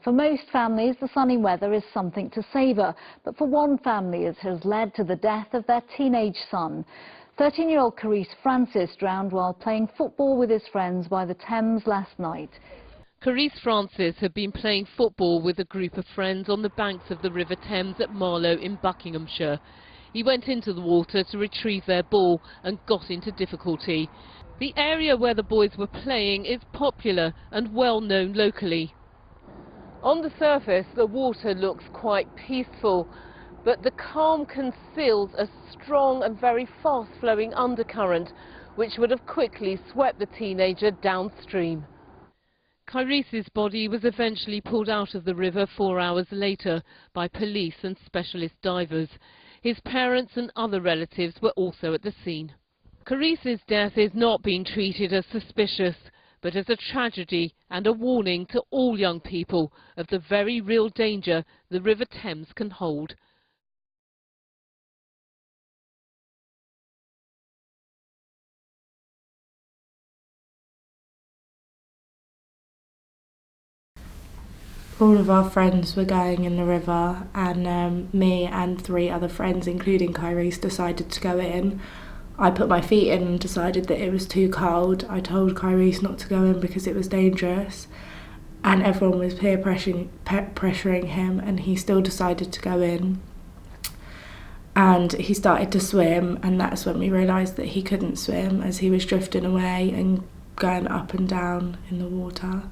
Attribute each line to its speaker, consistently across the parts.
Speaker 1: For most families, the sunny weather is something to savour, but for one family it has led to the death of their teenage son. 13-year-old Kyrece Francis drowned while playing football with his friends by the Thames last night.
Speaker 2: Kyrece Francis had been playing football with a group of friends on the banks of the River Thames at Marlow in Buckinghamshire. He went into the water to retrieve their ball and got into difficulty. The area where the boys were playing is popular and well known locally. On the surface, the water looks quite peaceful, but the calm conceals a strong and very fast-flowing undercurrent, which would have quickly swept the teenager downstream. Kyrece's body was eventually pulled out of the river 4 hours later by police and specialist divers. His parents and other relatives were also at the scene. Kyrece's death is not being treated as suspicious, but as a tragedy and a warning to all young people of the very real danger the River Thames can hold.
Speaker 3: All of our friends were going in the river, and me and 3 other friends, including Kyrece, decided to go in. I put my feet in and decided that it was too cold. I told Kyrece not to go in because it was dangerous, and everyone was peer pressuring him, and he still decided to go in. And he started to swim, and that's when we realised that he couldn't swim as he was drifting away and going up and down in the water.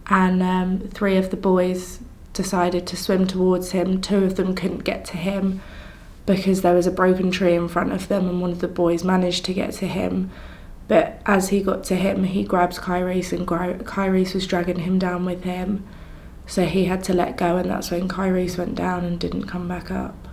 Speaker 3: And 3 of the boys decided to swim towards him. 2 of them couldn't get to him because there was a broken tree in front of them, and one of the boys managed to get to him. But as he got to him, he grabbed Kyrece, and Kyrece was dragging him down with him. So he had to let go, and that's when Kyrece went down and didn't come back up.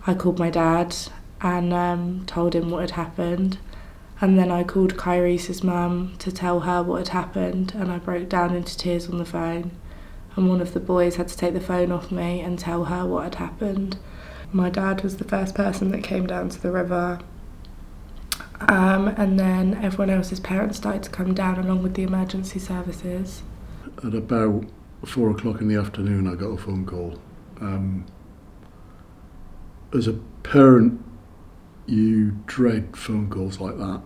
Speaker 3: I called my dad and told him what had happened. And then I called Kyrece's mum to tell her what had happened, and I broke down into tears on the phone. And one of the boys had to take the phone off me and tell her what had happened. My dad was the first person that came down to the river, and then everyone else's parents started to come down along with the emergency services.
Speaker 4: At about 4 o'clock in the afternoon I got a phone call. As a parent, you dread phone calls like that.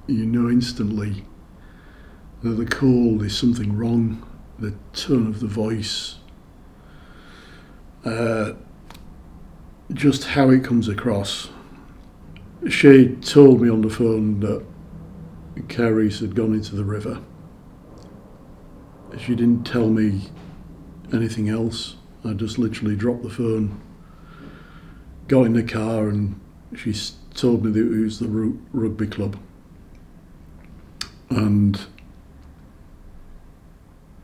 Speaker 4: You know instantly that the call is something wrong, the tone of the voice, just how it comes across. She told me on the phone that Kyrece had gone into the river. She didn't tell me anything else. I just literally dropped the phone, got in the car, and she told me that it was the rugby club. And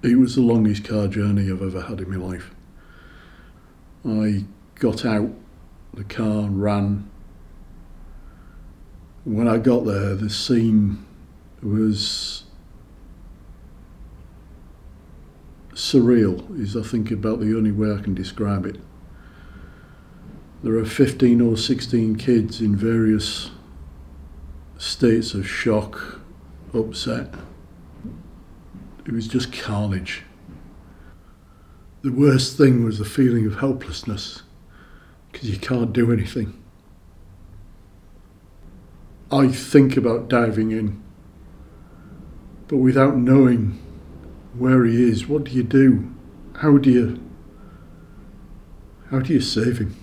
Speaker 4: it was the longest car journey I've ever had in my life. I got out the car and ran. When I got there, the scene was surreal, is I think about the only way I can describe it. There are 15 or 16 kids in various states of shock, upset. It was just carnage. The worst thing was the feeling of helplessness, because you can't do anything. I think about diving in, but without knowing where he is, what do you do? How do you save him?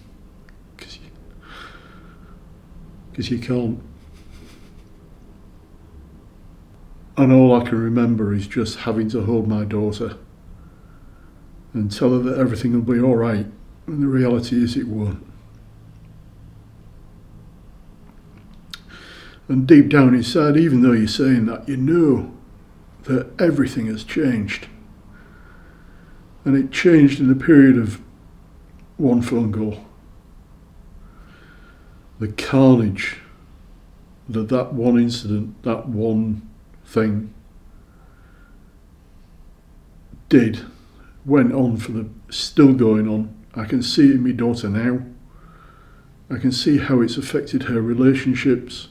Speaker 4: Because you can't. And all I can remember is just having to hold my daughter and tell her that everything will be all right, and the reality is it won't. And deep down inside, even though you're saying that, you know that everything has changed. And it changed in a period of one phone call. The carnage that one incident, that one thing went on still going on. I can see it in my daughter now. I can see how it's affected her relationships.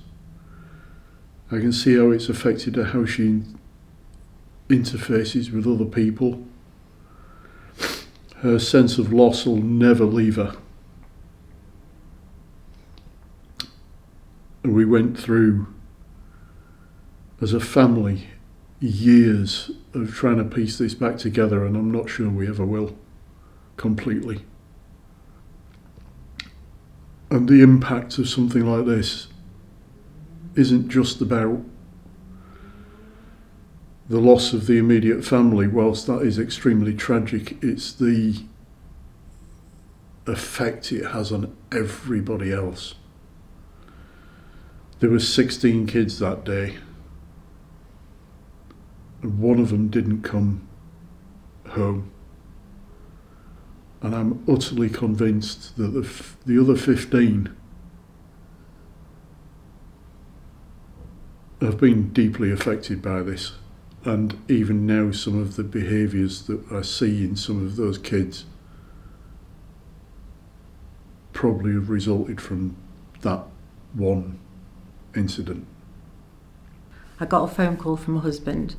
Speaker 4: I can see how it's affected her, how she interfaces with other people. Her sense of loss will never leave her. We went through, as a family, years of trying to piece this back together, and I'm not sure we ever will, completely. And the impact of something like this isn't just about the loss of the immediate family. Whilst that is extremely tragic, it's the effect it has on everybody else. There were 16 kids that day, and one of them didn't come home. And I'm utterly convinced that the other 15 have been deeply affected by this. And even now, some of the behaviours that I see in some of those kids probably have resulted from that one incident.
Speaker 5: I got a phone call from my husband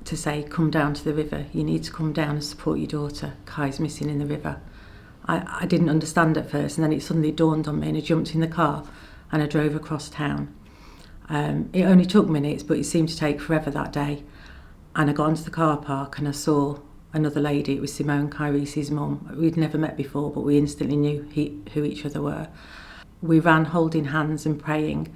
Speaker 5: to say, come down to the river, you need to come down and support your daughter, Kai's missing in the river. I didn't understand at first, and then it suddenly dawned on me, and I jumped in the car and I drove across town. It only took minutes, but it seemed to take forever that day. And I got into the car park and I saw another lady. It was Simone, Kyrece's mum. We'd never met before, but we instantly knew who each other were. We ran holding hands and praying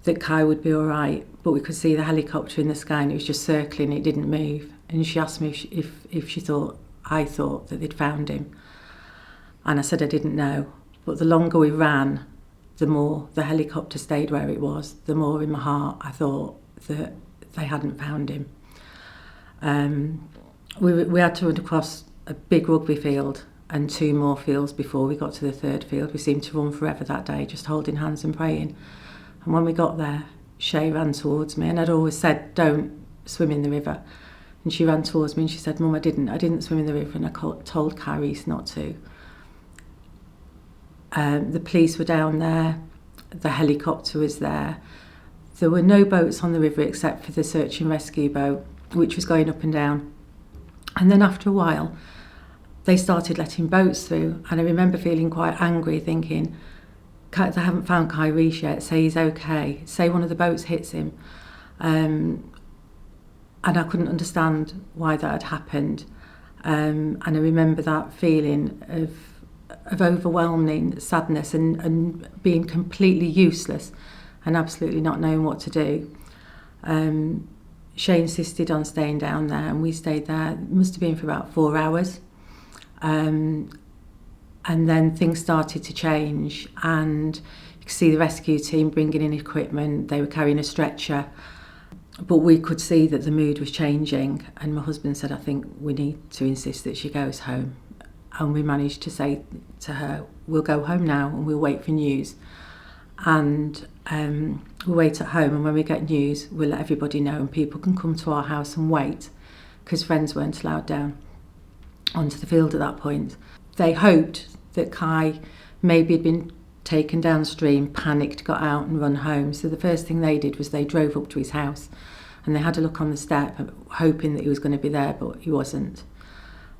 Speaker 5: that Kai would be all right, but we could see the helicopter in the sky and it was just circling, it didn't move. And she asked me if I thought that they'd found him. And I said I didn't know. But the longer we ran, the more the helicopter stayed where it was, the more in my heart I thought that they hadn't found him. We had to run across a big rugby field and 2 more fields before we got to the 3rd field. We seemed to run forever that day, just holding hands and praying. And when we got there, Shay ran towards me, and I'd always said, don't swim in the river. And she ran towards me and she said, Mum, I didn't swim in the river, and I told Kyrece not to. The police were down there, the helicopter was there. There were no boats on the river except for the search and rescue boat, which was going up and down. And then after a while, they started letting boats through, and I remember feeling quite angry, thinking, they haven't found Kyrece yet, say he's okay, say one of the boats hits him. And I couldn't understand why that had happened. And I remember that feeling of overwhelming sadness and being completely useless and absolutely not knowing what to do. Shay insisted on staying down there, and we stayed there. It must have been for about 4 hours. And then things started to change, and you could see the rescue team bringing in equipment. They were carrying a stretcher, but we could see that the mood was changing, and my husband said, I think we need to insist that she goes home. And we managed to say to her, we'll go home now and we'll wait for news. And we'll wait at home, and when we get news, we'll let everybody know, and people can come to our house and wait, because friends weren't allowed down onto the field at that point. They hoped that Kai maybe had been taken downstream, panicked, got out and run home. So the first thing they did was they drove up to his house, and they had a look on the step, hoping that he was going to be there, but he wasn't.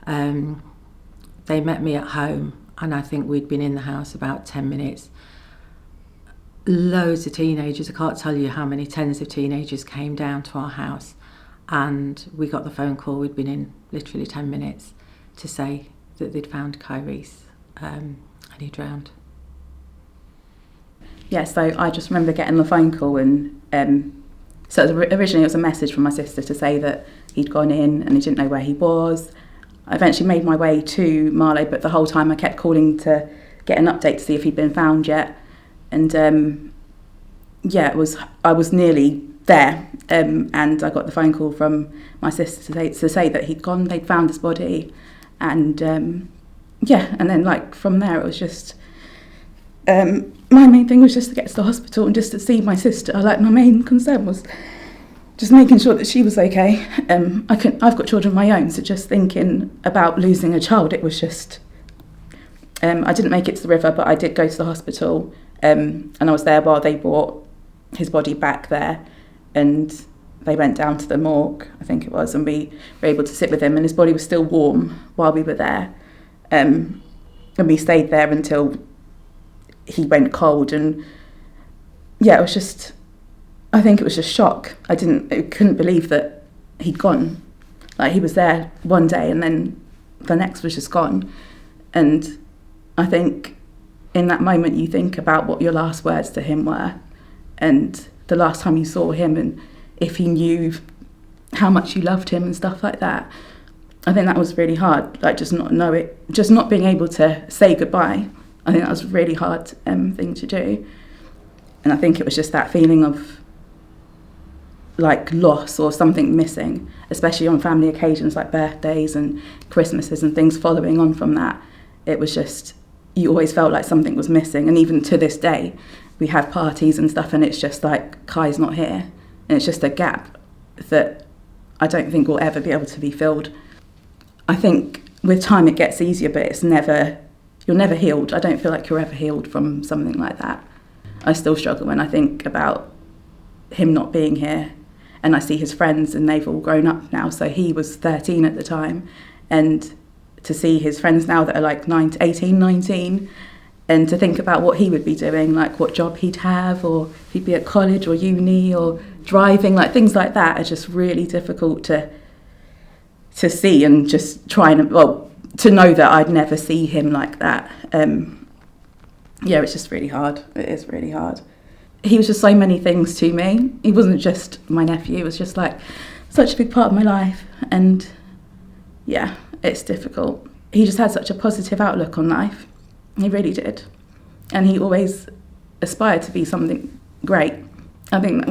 Speaker 5: They met me at home, and I think we'd been in the house about 10 minutes. Loads of teenagers, I can't tell you how many tens of teenagers came down to our house, and we got the phone call, we'd been in literally 10 minutes, to say that they'd found Kyrece and he drowned.
Speaker 6: Yeah, so I just remember getting the phone call, and originally it was a message from my sister to say that he'd gone in and he didn't know where he was. I eventually made my way to Marlow, but the whole time I kept calling to get an update to see if he'd been found yet. And I was nearly there, and I got the phone call from my sister to say that he'd gone, they'd found his body, and and then from there it was just my main thing was just to get to the hospital and just to see my sister. My main concern was just making sure that she was okay. I've got children of my own, so just thinking about losing a child, it was just I didn't make it to the river, but I did go to the hospital, and I was there while they brought his body back there, and they went down to the morgue, I think it was, and we were able to sit with him, and his body was still warm while we were there. And we stayed there until he went cold, and yeah, it was just, I think it was just shock. I couldn't believe that he'd gone. Like, he was there one day and then the next was just gone. And I think in that moment you think about what your last words to him were, and the last time you saw him, and if he knew how much you loved him and stuff like that. I think that was really hard, like just not being able to say goodbye. I think that was a really hard thing to do. And I think it was just that feeling of like loss or something missing, especially on family occasions like birthdays and Christmases and things following on from that. It was just, you always felt like something was missing. And even to this day, we have parties and stuff and it's just like, Kai's not here. And it's just a gap that I don't think will ever be able to be filled. I think with time it gets easier, but you're never healed. I don't feel like you're ever healed from something like that. I still struggle when I think about him not being here, and I see his friends and they've all grown up now. So he was 13 at the time, and to see his friends now that are like 18, 19, and to think about what he would be doing, like what job he'd have, or if he'd be at college or uni or driving, like things like that are just really difficult to see, and just trying to know that I'd never see him like that. Yeah, it's just really hard. It is really hard. He was just so many things to me. He wasn't just my nephew, it was just like such a big part of my life. And yeah, it's difficult. He just had such a positive outlook on life. He really did. And he always aspired to be something great. I think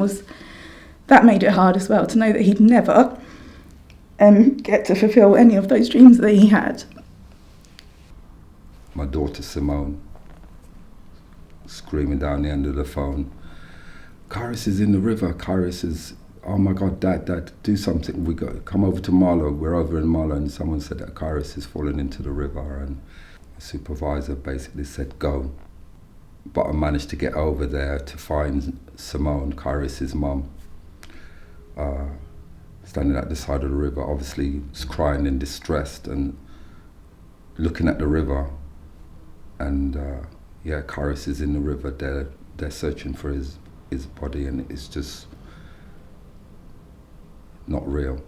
Speaker 6: that made it hard as well, to know that he'd never get to fulfil any of those dreams that he had.
Speaker 7: My daughter Simone screaming down the end of the phone, Kyrece is in the river, Kyrece is, oh my God, Dad, do something, we got come over to Marlow, we're over in Marlow, and someone said that Kyrece is falling into the river, and the supervisor basically said go. But I managed to get over there to find Simone, Kyrece's mum, standing at the side of the river, obviously crying and distressed and looking at the river. And yeah, Kyrece is in the river. They're searching for his body, and it's just not real.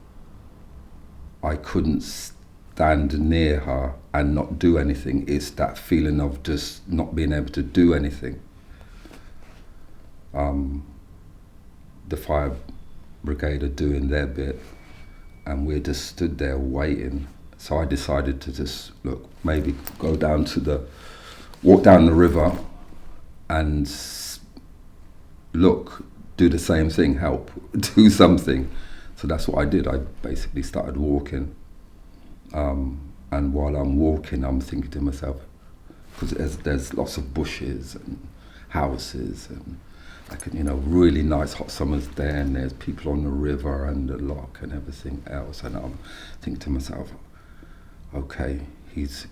Speaker 7: I couldn't stand near her and not do anything. It's that feeling of just not being able to do anything. The fire brigade are doing their bit, and we just stood there waiting. So I decided to just maybe walk down the river and do the same thing, help, do something. So that's what I did. I basically started walking. And while I'm walking, I'm thinking to myself, because there's lots of bushes and houses and really nice hot summers there, and there's people on the river and the lock and everything else. And I'm thinking to myself, okay,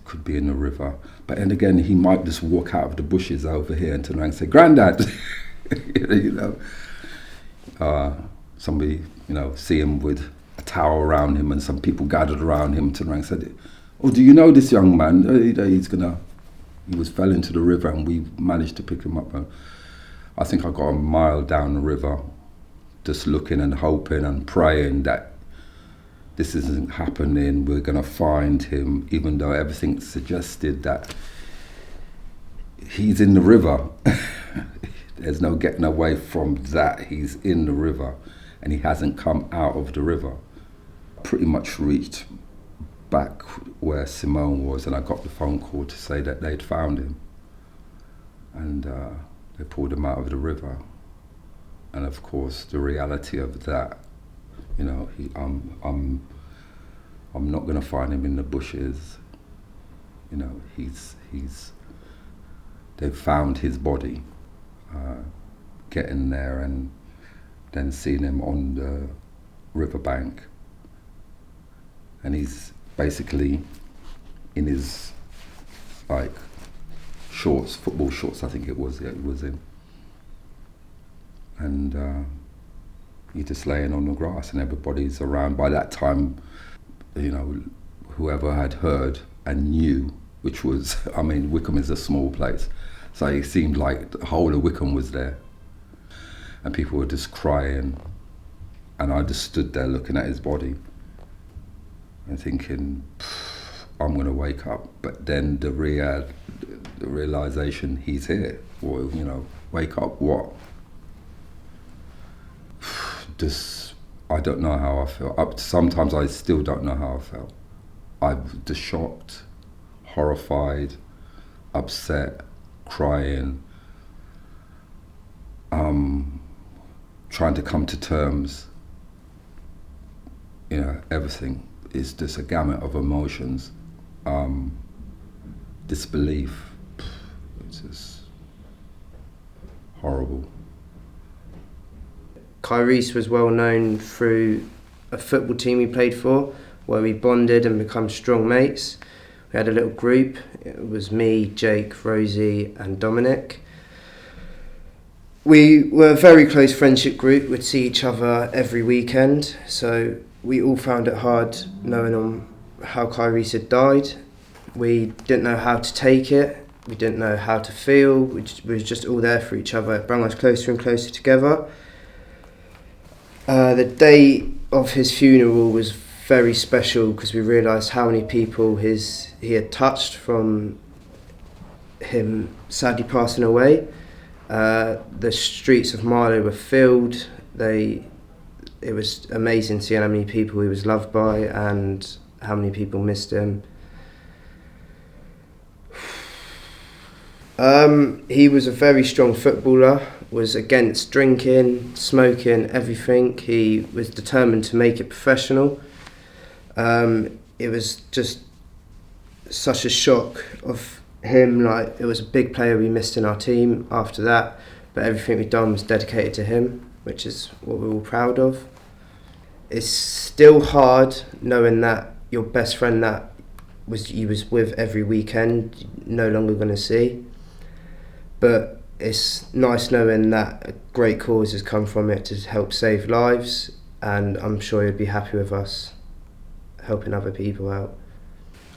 Speaker 7: could be in the river, but then again, he might just walk out of the bushes over here and turn around and say, Grandad, somebody, see him with a towel around him, and some people gathered around him, turn around and said, oh, do you know this young man? He fell into the river, and we managed to pick him up. I think I got a mile down the river, just looking and hoping and praying that this isn't happening, we're going to find him, even though everything suggested that he's in the river. There's no getting away from that. He's in the river, and he hasn't come out of the river. Pretty much reached back where Simone was, and I got the phone call to say that they'd found him. And they pulled him out of the river. And of course, the reality of that, I'm not going to find him in the bushes. They've found his body, getting there and then seeing him on the riverbank. And he's basically in his shorts, football shorts, I think it was. Yeah, he was in. And you're just laying on the grass and everybody's around. By that time, you know, whoever had heard and knew, which was, I mean, Wickham is a small place, so it seemed like the whole of Wickham was there. And people were just crying, and I just stood there looking at his body and thinking, I'm going to wake up. But then the realization, he's here. Well, you know, wake up what? Just, I don't know how I felt. Sometimes I still don't know how I felt. I was just shocked, horrified, upset, crying, trying to come to terms. You know, everything is just a gamut of emotions. Disbelief, it's just horrible.
Speaker 8: Kyrece was well known through a football team he played for, where we bonded and become strong mates. We had a little group. It was me, Jake, Rosie and Dominic. We were a very close friendship group. We'd see each other every weekend, so we all found it hard knowing how Kyrece had died. We didn't know how to take it. We didn't know how to feel. We was just all there for each other. It brought us closer and closer together. The day of his funeral was very special because we realised how many people he had touched from him sadly passing away. The streets of Marlow were filled. It was amazing seeing how many people he was loved by and how many people missed him. He was a very strong footballer, was against drinking, smoking, everything. He was determined to make it professional. It was just such a shock of him. Like, it was a big player we missed in our team after that, but everything we'd done was dedicated to him, which is what we're all proud of. It's still hard knowing that your best friend that you was with every weekend, you're no longer going to see. But it's nice knowing that a great cause has come from it to help save lives, and I'm sure he'd be happy with us helping other people out.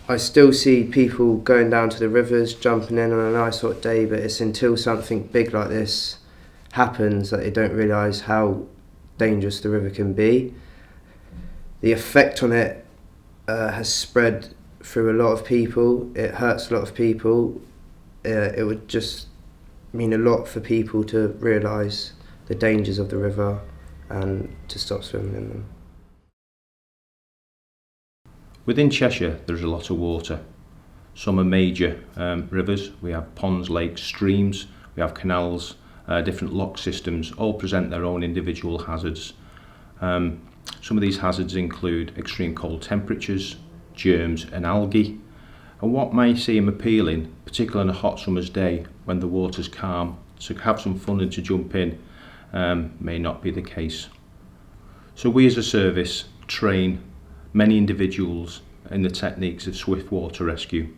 Speaker 8: I still see people going down to the rivers, jumping in on a nice hot day, but it's until something big like this happens that they don't realise how dangerous the river can be. The effect on it has spread through a lot of people. It hurts a lot of people. It would just mean a lot for people to realise the dangers of the river and to stop swimming in them.
Speaker 9: Within Cheshire there's a lot of water. Some are major rivers. We have ponds, lakes, streams, we have canals, different lock systems, all present their own individual hazards. Some of these hazards include extreme cold temperatures, germs and algae. And what may seem appealing, particularly on a hot summer's day when the water's calm, to have some fun and to jump in, may not be the case. So we as a service train many individuals in the techniques of swift water rescue.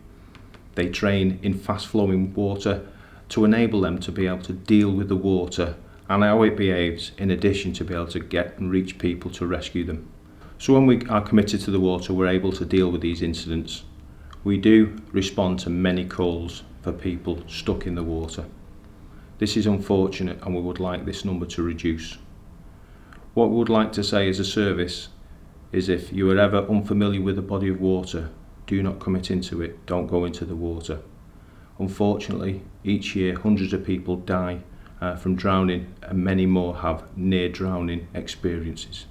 Speaker 9: They train in fast flowing water to enable them to be able to deal with the water and how it behaves, in addition to be able to get and reach people to rescue them. So when we are committed to the water, we're able to deal with these incidents. We do respond to many calls for people stuck in the water. This is unfortunate and we would like this number to reduce. What we would like to say as a service is, if you are ever unfamiliar with a body of water, do not commit into it, don't go into the water. Unfortunately, each year hundreds of people die from drowning and many more have near drowning experiences.